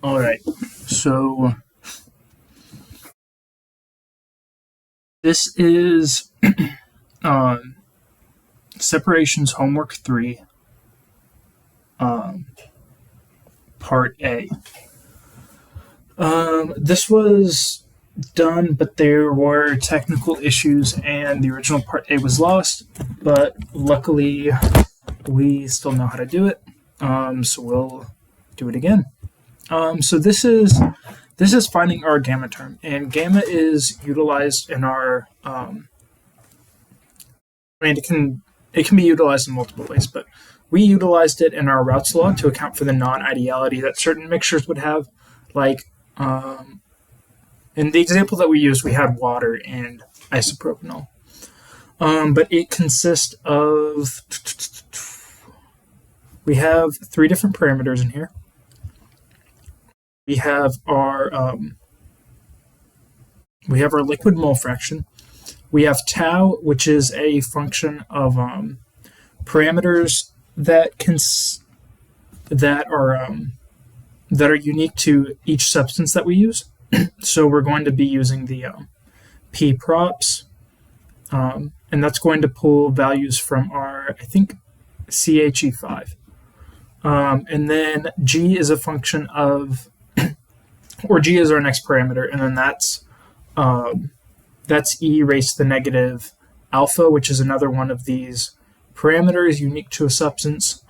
All right, so this is Separations Homework 3, Part A. This was done, but there were technical issues and the original Part A was lost, but luckily we still know how to do it, so we'll do it again. So this is finding our gamma term, and gamma is utilized in our. It can be utilized in multiple ways, but we utilized it in our routes law to account for the non-ideality that certain mixtures would have, like in the example that we used, we had water and isopropanol. But it consists of we have three different parameters in here. We have our liquid mole fraction. We have tau, which is a function of parameters that are unique to each substance that we use. So we're going to be using the p props, and that's going to pull values from our, I think, CHE5. And then g is a function of, or g is our next parameter, and then that's e raised to the negative alpha, which is another one of these parameters unique to a substance,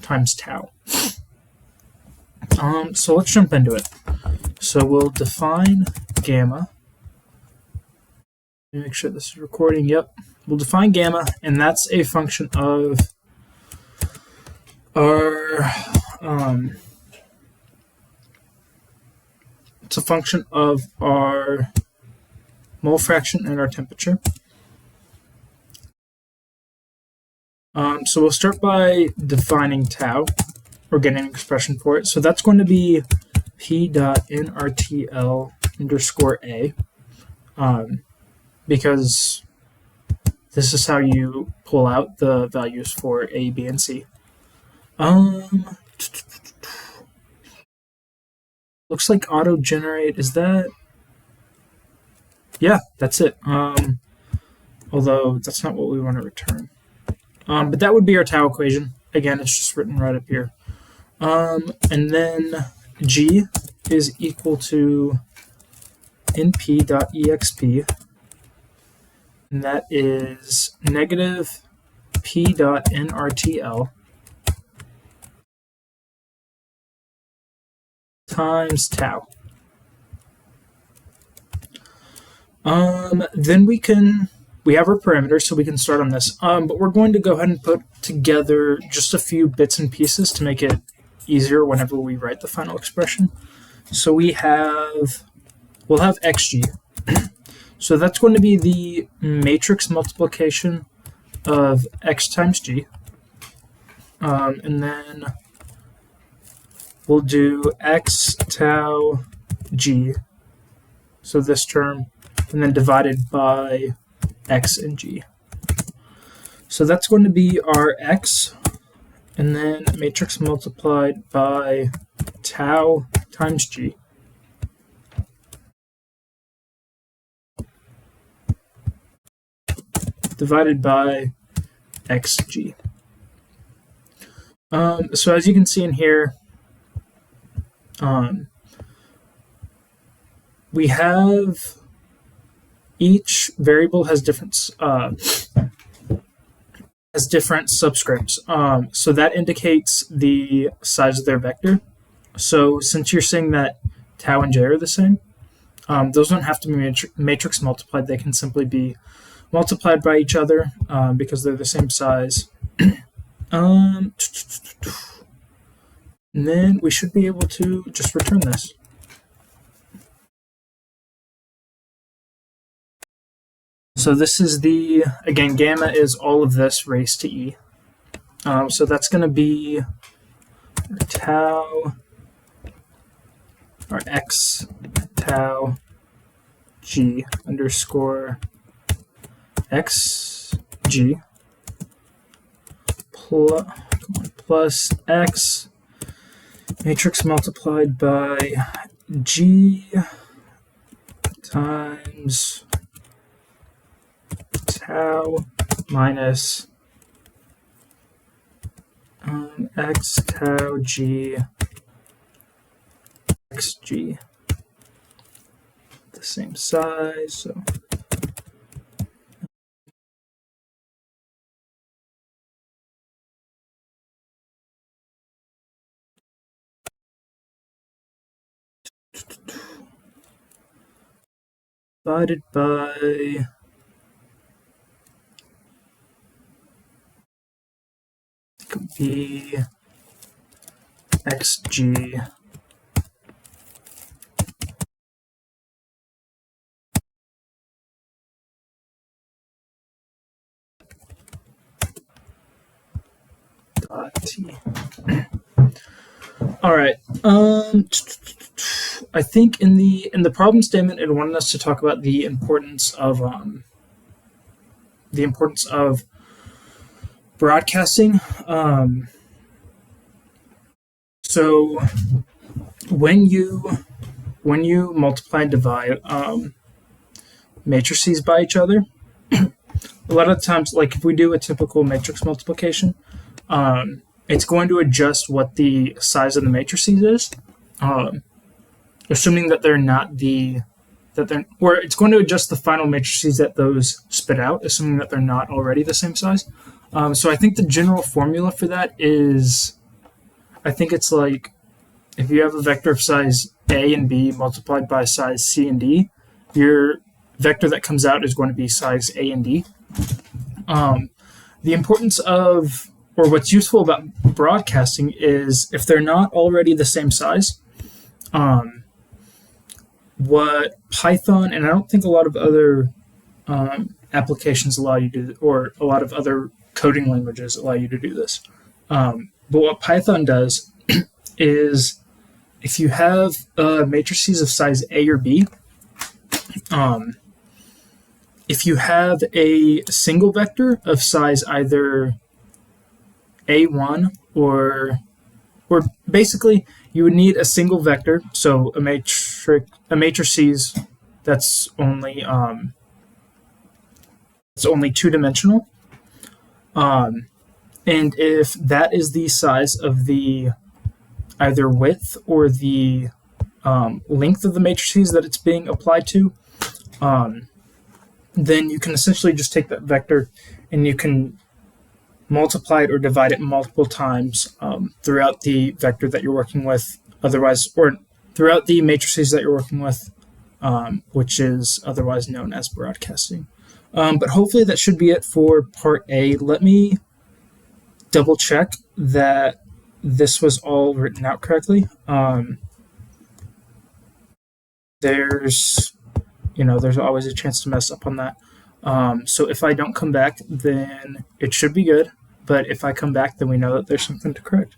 times tau. So let's jump into it. So we'll define gamma. Let me make sure this is recording. Yep. We'll define gamma, and that's a function of our it's a function of our mole fraction and our temperature. So we'll start by defining tau, or getting an expression for it. So that's going to be p dot nRTL underscore a, because this is how you pull out the values for A, B, and C. Looks like auto-generate, is that? Yeah, that's it. Although that's not what we want to return. But that would be our tau equation. Again, it's just written right up here. And then G is equal to np.exp, and that is negative p.nRTL times tau. Then we have our parameters, so we can start on this. But we're going to go ahead and put together just a few bits and pieces to make it easier whenever we write the final expression. So we'll have xg. So that's going to be the matrix multiplication of x times g. And then we'll do x tau g, so this term, and then divided by x and g. So that's going to be our x, and then matrix multiplied by tau times g. Divided by xg. So as you can see in here, we have each variable has different subscripts. So that indicates the size of their vector. So since you're saying that tau and j are the same, those don't have to be matrix multiplied. They can simply be multiplied by each other because they're the same size. And then we should be able to just return this. So this is again, gamma is all of this raised to e. So that's going to be tau, or x tau g underscore x g plus x matrix multiplied by G times tau minus x tau G xg, the same size, so divided by B xg dot t. All right. I think in the problem statement, it wanted us to talk about the importance of broadcasting. So when you multiply and divide matrices by each other, a lot of times, like if we do a typical matrix multiplication, it's going to adjust what the size of the matrices is, assuming that they're not or it's going to adjust the final matrices that those spit out, assuming that they're not already the same size. So I think the general formula for that is, I think it's like if you have a vector of size A and B multiplied by size C and D, your vector that comes out is going to be size A and D. The importance of, or what's useful about broadcasting is if they're not already the same size, what Python, and I don't think a lot of other applications allow you to, or a lot of other coding languages allow you to do this. But what Python does is if you have matrices of size A or B, if you have a single vector of size either A1 or basically you would need a single vector, so a matrices that's only two-dimensional, and if that is the size of the either width or the length of the matrices that it's being applied to, then you can essentially just take that vector and you can multiply it or divide it multiple times throughout the vector that you're working with, otherwise, or throughout the matrices that you're working with, which is otherwise known as broadcasting. But hopefully that should be it for part A. Let me double check that this was all written out correctly. There's always a chance to mess up on that. So if I don't come back, then it should be good. But if I come back, then we know that there's something to correct.